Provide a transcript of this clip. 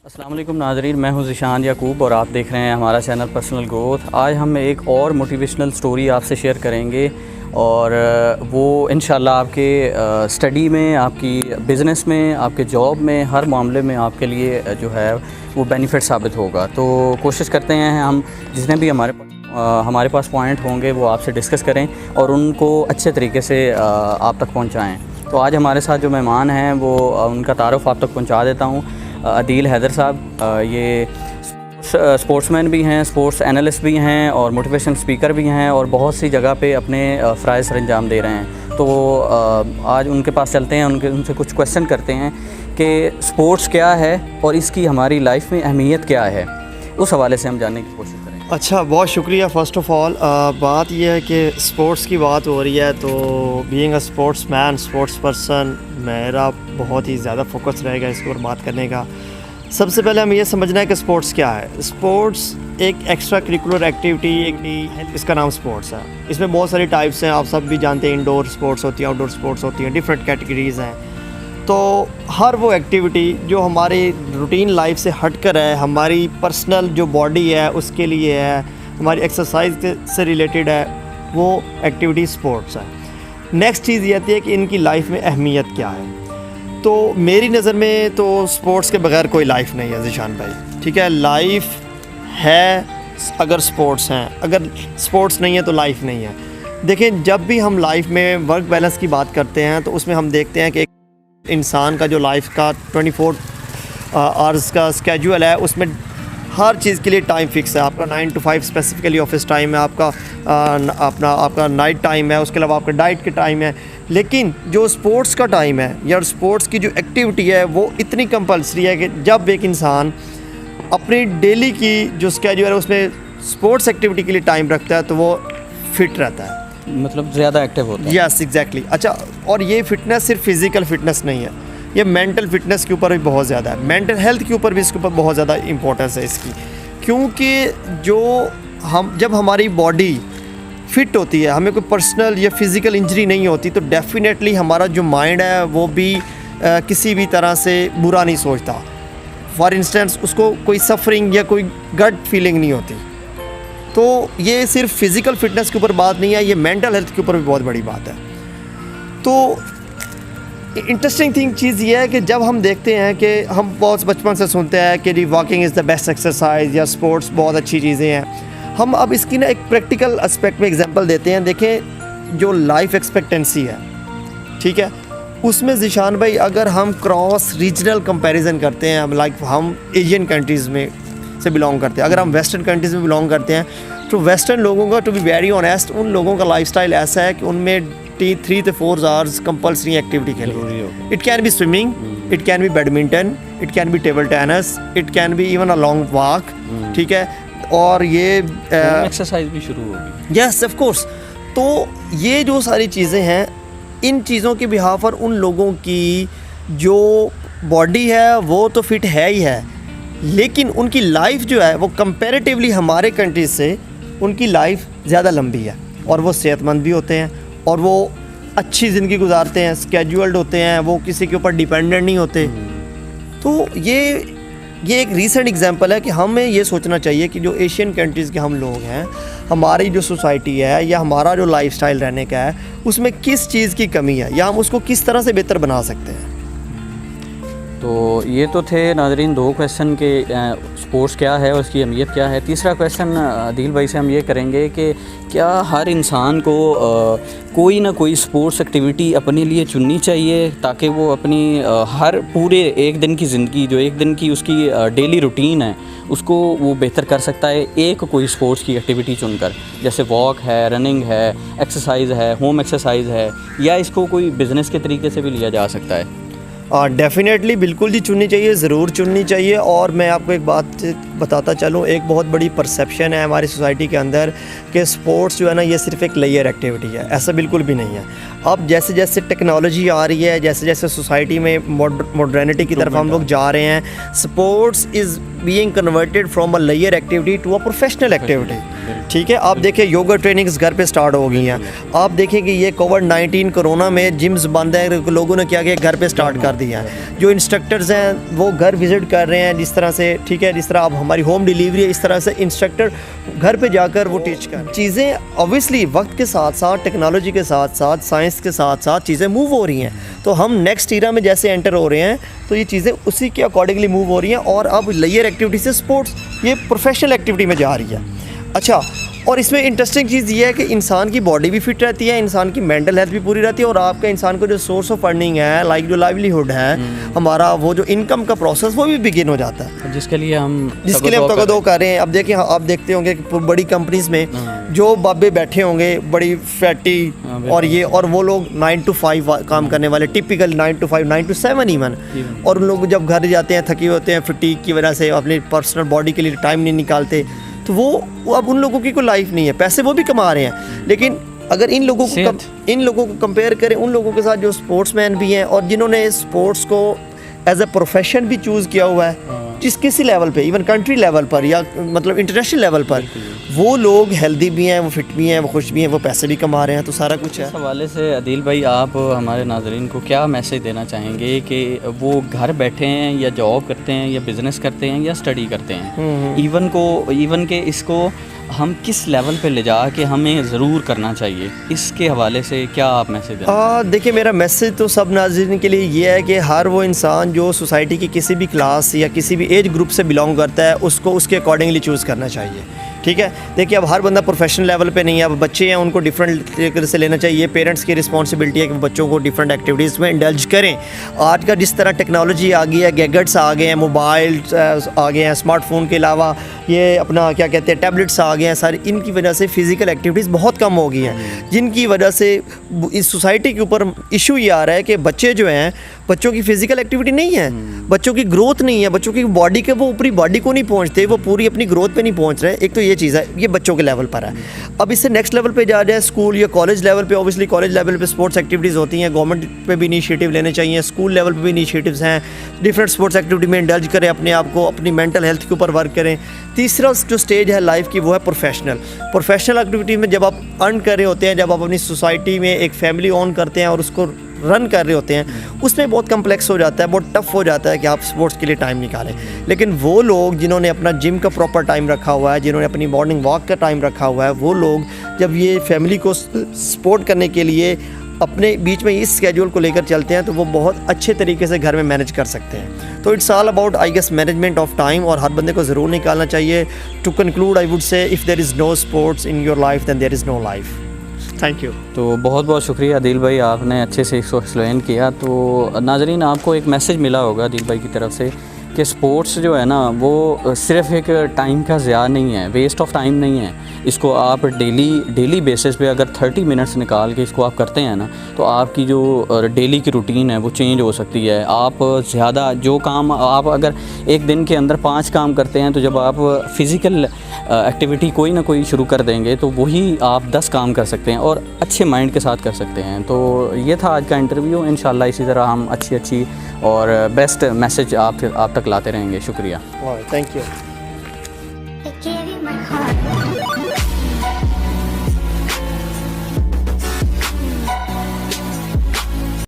अस्सलाम वालेकुम नाज़रीन, मैं हूं ज़िशान याकूब और आप देख रहे हैं हमारा चैनल पर्सनल ग्रोथ। आज हम एक और मोटिवेशनल स्टोरी आपसे शेयर करेंगे और वो इंशाल्लाह आपके स्टडी में, आपकी बिज़नेस में, आपके जॉब में, हर मामले में आपके लिए जो है वो बेनिफिट साबित होगा। तो कोशिश करते हैं हम जितने भी हमारे पास पॉइंट होंगे वो आपसे डिस्कस करें और उनको अच्छे तरीके से आप तक पहुँचाएँ। तो आज हमारे साथ जो मेहमान हैं वो उनका तारुफ़ आप तक पहुँचा देता हूँ। अदील हैदर साहब, ये स्पोर्ट्समैन भी हैं, स्पोर्ट्स एनालिस्ट भी हैं और मोटिवेशन स्पीकर भी हैं और बहुत सी जगह पे अपने फ़राइज़ सरअंजाम दे रहे हैं। तो आज उनके पास चलते हैं, उनसे कुछ क्वेश्चन करते हैं कि स्पोर्ट्स क्या है और इसकी हमारी लाइफ में अहमियत क्या है। उस हवाले से हम जानने की कोशिश करेंगे। अच्छा, बहुत शुक्रिया। फ़र्स्ट ऑफ़ ऑल बात यह है कि स्पोर्ट्स की बात हो रही है तो being a sports man, sports person, मेरा बहुत ही ज़्यादा फोकस रहेगा इसके ऊपर बात करने का। सबसे पहले हमें यह समझना है कि स्पोर्ट्स क्या है। स्पोर्ट्स एक एक्स्ट्रा करिकुलर एक्टिविटी, इसका नाम स्पोर्ट्स है। इसमें बहुत सारी टाइप्स हैं, आप सब भी जानते हैं। इंडोर स्पोर्ट्स होती हैं, आउटडोर स्पोर्ट्स होती हैं, डिफरेंट कैटेगरीज़ हैं। तो हर वो एक्टिविटी जो हमारी रूटीन लाइफ से हटकर है, हमारी पर्सनल जो बॉडी है उसके लिए है, हमारी एक्सरसाइज से रिलेटेड है, वो एक्टिविटी स्पोर्ट्स है। नेक्स्ट चीज़ ये आती है कि इनकी लाइफ में अहमियत क्या है। तो मेरी नज़र में तो स्पोर्ट्स के बगैर कोई लाइफ नहीं है ज़िशान भाई, ठीक है। लाइफ है अगर स्पोर्ट्स हैं, अगर स्पोर्ट्स नहीं है तो लाइफ नहीं है। देखें, जब भी हम लाइफ में वर्क बैलेंस की बात करते हैं तो उसमें हम देखते हैं कि इंसान का जो लाइफ का 24 आवर्स का स्केड्यूल है, उसमें हर चीज़ के लिए टाइम फिक्स है। आपका 9 to 5 स्पेसिफिकली ऑफिस टाइम है, आपका नाइट टाइम है, उसके अलावा आपका डाइट के टाइम है। लेकिन जो स्पोर्ट्स का टाइम है या स्पोर्ट्स की जो एक्टिविटी है वो इतनी कंपल्सरी है कि जब एक इंसान अपनी डेली की जो स्केड्यूल है उसमें स्पोर्ट्स एक्टिविटी के लिए टाइम रखता है तो वो फिट रहता है, मतलब ज़्यादा एक्टिव होता है। Yes, exactly. अच्छा, और ये फिटनेस सिर्फ फिज़िकल फिटनेस नहीं है, ये मेंटल फिटनेस के ऊपर भी बहुत ज़्यादा है, मेंटल हेल्थ के ऊपर भी इसके ऊपर बहुत ज़्यादा इंपॉर्टेंस है इसकी। क्योंकि जब हमारी बॉडी फिट होती है, हमें कोई पर्सनल या फिज़िकल इंजरी नहीं होती, तो डेफिनेटली हमारा जो माइंड है वो भी किसी भी तरह से बुरा नहीं सोचता। फॉर इंस्टेंस, उसको कोई सफरिंग या कोई गट फीलिंग नहीं होती। तो ये सिर्फ फिज़िकल फिटनेस के ऊपर बात नहीं है, ये मेंटल हेल्थ के ऊपर भी बहुत बड़ी बात है। तो इंटरेस्टिंग थिंग चीज़ ये है कि जब हम देखते हैं कि हम बहुत बचपन से सुनते हैं कि walking is the best exercise या स्पोर्ट्स बहुत अच्छी चीज़ें हैं। हम अब इसकी ना एक प्रैक्टिकल एस्पेक्ट में एग्जांपल देते हैं। देखें, जो लाइफ एक्सपेक्टेंसी है, ठीक है, उसमें ज़िशान भाई अगर हम क्रॉस रीजनल कंपैरिजन करते हैं, हम एशियन कंट्रीज़ में से बिलोंग करते हैं, अगर हम वेस्टर्न कंट्रीज़ में बिलोंग करते हैं, तो वेस्टर्न लोगों का, टू बी वेरी ऑनेस्ट, उन लोगों का लाइफस्टाइल ऐसा है कि उनमें 3 to 4 आवर्स कंपल्सरी एक्टिविटी के लिए। It can be swimming, it can be badminton, it can be table tennis, it can be even a long walk, ठीक है। और ये एक्सरसाइज भी शुरू होगी। Yes, of course. तो ये जो सारी चीज़ें हैं, इन चीज़ों के बिहाफ पर उन लोगों की जो बॉडी है वो तो फिट है ही है, लेकिन उनकी लाइफ जो है वो कंपैरेटिवली हमारे कंट्रीज से उनकी लाइफ ज़्यादा लंबी है और वो सेहतमंद भी होते हैं और वो अच्छी ज़िंदगी गुजारते हैं, स्केड्यूल्ड होते हैं, वो किसी के ऊपर डिपेंडेंट नहीं होते। तो ये एक रीसेंट एग्जांपल है कि हमें ये सोचना चाहिए कि जो एशियन कंट्रीज़ के हम लोग हैं, हमारी जो सोसाइटी है या हमारा जो लाइफस्टाइल रहने का है, उसमें किस चीज़ की कमी है या हम उसको किस तरह से बेहतर बना सकते हैं। तो ये तो थे नाज़रीन 2 क्वेश्चन के स्पोर्ट्स क्या है और उसकी अहमियत क्या है। तीसरा क्वेश्चन अदील भाई से हम ये करेंगे कि क्या हर इंसान को कोई ना कोई स्पोर्ट्स एक्टिविटी अपने लिए चुननी चाहिए ताकि वो अपनी हर पूरे एक दिन की ज़िंदगी, जो एक दिन की उसकी डेली रूटीन है, उसको वो बेहतर कर सकता है एक कोई स्पोर्ट्स की एक्टिविटी चुनकर, जैसे वॉक है, रनिंग है, एक्सरसाइज है, होम एक्सरसाइज है, या इसको कोई बिज़नेस के तरीके से भी लिया जा सकता है? डेफ़िनेटली बिल्कुल जी चुननी चाहिए, ज़रूर चुननी चाहिए। और मैं आपको एक बात बताता चलूँ, एक बहुत बड़ी परसेप्शन है हमारी सोसाइटी के अंदर कि स्पोर्ट्स जो है ना, ये सिर्फ एक लेयर एक्टिविटी है। ऐसा बिल्कुल भी नहीं है। अब जैसे जैसे टेक्नोलॉजी आ रही है, जैसे जैसे सोसाइटी में मॉडर्निटी की तरफ हम लोग जा रहे हैं, sports is being converted from a layer activity to a professional activity. ठीक है। आप देखें योगा ट्रेनिंग्स घर पे स्टार्ट हो गई हैं। आप देखें कि ये कोविड-19 कोरोना में जिम्स बंद हैं, लोगों ने क्या किया घर पे स्टार्ट कर दिया है। जो इंस्ट्रक्टर्स हैं वो घर विज़िट कर रहे हैं जिस तरह से, ठीक है, जिस तरह अब हमारी होम डिलीवरी है, इस तरह से इंस्ट्रक्टर घर पे जाकर वो टीच कर चीज़ें। ऑब्वियसली वक्त के साथ साथ, टेक्नोलॉजी के साथ साथ, साइंस के साथ साथ चीज़ें मूव हो रही हैं। तो हम नेक्स्ट ईरा में जैसे एंटर हो रहे हैं तो ये चीज़ें उसी के अकॉर्डिंगली मूव हो रही हैं। और अब लेयर एक्टिविटी से स्पोर्ट्स ये प्रोफेशनल एक्टिविटी में जा रही है। अच्छा, और इसमें इंटरेस्टिंग चीज़ ये है कि इंसान की बॉडी भी फिट रहती है, इंसान की मेंटल हेल्थ भी पूरी रहती है, और आपका इंसान को जो सोर्स ऑफ अर्निंग है, लाइक जो लाइवलीहुड है हमारा, वो जो इनकम का प्रोसेस वो भी बिगिन हो जाता है, जिसके लिए हम तगदो कर रहे हैं। अब देखिए, आप देखते होंगे कि बड़ी कंपनीज में जो बाबे बैठे होंगे बड़ी फैटी, और ये, और वो लोग 9 to 5 काम करने वाले, टिपिकल 9 to 5, 9 to 7 इवन, और उन लोग जब घर जाते हैं थके होते हैं, फटीग की वजह से अपनी पर्सनल बॉडी के लिए टाइम नहीं निकालते, तो वो अब उन लोगों की कोई लाइफ नहीं है। पैसे वो भी कमा रहे हैं, लेकिन अगर इन लोगों को कंपेयर करें उन लोगों के साथ जो स्पोर्ट्समैन भी हैं और जिन्होंने स्पोर्ट्स को एज ए प्रोफेशन भी चूज़ किया हुआ है, जिस किसी लेवल पे, इवन कंट्री लेवल पर या मतलब इंटरनेशनल लेवल पर, वो लोग हेल्दी भी हैं, वो फिट भी हैं, वो खुश भी हैं, वो पैसे भी कमा रहे हैं, तो सारा कुछ है। इस हवाले से आदिल भाई, आप हमारे नाज़रीन को क्या मैसेज देना चाहेंगे कि वो घर बैठे हैं या जॉब करते हैं या बिज़नेस करते हैं या स्टडी करते हैं, इवन के इसको हम किस लेवल पे ले जा के हमें ज़रूर करना चाहिए, इसके हवाले से क्या आप मैसेज देना? देखिए, मेरा मैसेज तो सब नाज़रीन के लिए ये है कि हर वो इंसान जो सोसाइटी की किसी भी क्लास या किसी भी एज ग्रुप से बिलोंग करता है, उसको उसके अकॉर्डिंगली चूज़ करना चाहिए। ठीक है। देखिए, अब हर बंदा प्रोफेशनल लेवल पे नहीं है। अब बच्चे हैं, उनको डिफरेंट तरीके से लेना चाहिए। पेरेंट्स की रिस्पॉन्सिबिलिटी है कि बच्चों को डिफरेंट एक्टिविटीज़ में इंडल्ज करें। आज का जिस तरह टेक्नोलॉजी आ गई है, गैजेट्स आ गए हैं, मोबाइल आ गए हैं, स्मार्टफोन के अलावा ये अपना क्या कहते हैं टैबलेट्स आ गए हैं, सारी इनकी वजह से फ़िज़िकल एक्टिविटीज़ बहुत कम हो गई हैं, जिनकी वजह से इस सोसाइटी के ऊपर इशू ये आ रहा है कि बच्चे जो हैं, बच्चों की फ़िज़िकल एक्टिविटी नहीं है, बच्चों की ग्रोथ नहीं है, बच्चों की बॉडी के वो ऊपरी बॉडी को नहीं पहुंचते, वो पूरी अपनी ग्रोथ पे नहीं पहुंच रहे। एक तो ये चीज़ है, ये बच्चों के लेवल पर है। अब इससे नेक्स्ट लेवल पे जा जाए, स्कूल या कॉलेज लेवल पे, ऑब्वियसली कॉलेज लेवल पे स्पोर्ट्स एक्टिविटीज़ होती हैं, गवर्नमेंट पे भी इनिशिएटिव लेने चाहिए, स्कूल लेवल पे भी इनिशिएटिव्स हैं, डिफरेंट स्पोर्ट्स एक्टिविटी में इंडल्ज करें अपने आप को, अपनी मेंटल हेल्थ के ऊपर वर्क करें। तीसरा जो स्टेज है लाइफ की, वो है प्रोफेशनल एक्टिविटी में जब आप अर्न कर रहे होते हैं, जब आप अपनी सोसाइटी में एक फैमिली ऑन करते हैं और उसको रन कर रहे होते हैं, उसमें बहुत कम्प्लेक्स हो जाता है, बहुत टफ हो जाता है कि आप स्पोर्ट्स के लिए टाइम निकालें। लेकिन वो लोग जिन्होंने अपना जिम का प्रॉपर टाइम रखा हुआ है, जिन्होंने अपनी मॉर्निंग वॉक का टाइम रखा हुआ है, वो लोग जब ये फैमिली को सपोर्ट करने के लिए अपने बीच में इस स्केड्यूल को लेकर चलते हैं, तो वो बहुत अच्छे तरीके से घर में मैनेज कर सकते हैं। तो it's all about, I guess, management of time, और हर बंदे को ज़रूर निकालना चाहिए। To conclude, I would say if there is no sports in your life then there is no life. Thank you. तो बहुत बहुत शुक्रिया आदिल भाई, आपने अच्छे से इसको एक्सप्लेन किया। तो नाज़रीन, आपको एक मैसेज मिला होगा आदिल भाई की तरफ से कि स्पोर्ट्स जो है ना, वो सिर्फ़ एक टाइम का ज़िया नहीं है, वेस्ट ऑफ टाइम नहीं है। इसको आप डेली बेसिस पे अगर 30 मिनट्स निकाल के इसको आप करते हैं ना, तो आपकी जो डेली की रूटीन है वो चेंज हो सकती है। आप ज़्यादा जो काम आप अगर एक दिन के अंदर 5 काम करते हैं, तो जब आप फ़िज़िकल एक्टिविटी कोई ना कोई शुरू कर देंगे, तो वही आप 10 काम कर सकते हैं और अच्छे माइंड के साथ कर सकते हैं। तो ये था आज का इंटरव्यू। इंशाल्लाह इसी तरह हम अच्छी और बेस्ट मैसेज आप तक लाते रहेंगे। शुक्रिया। Thank you.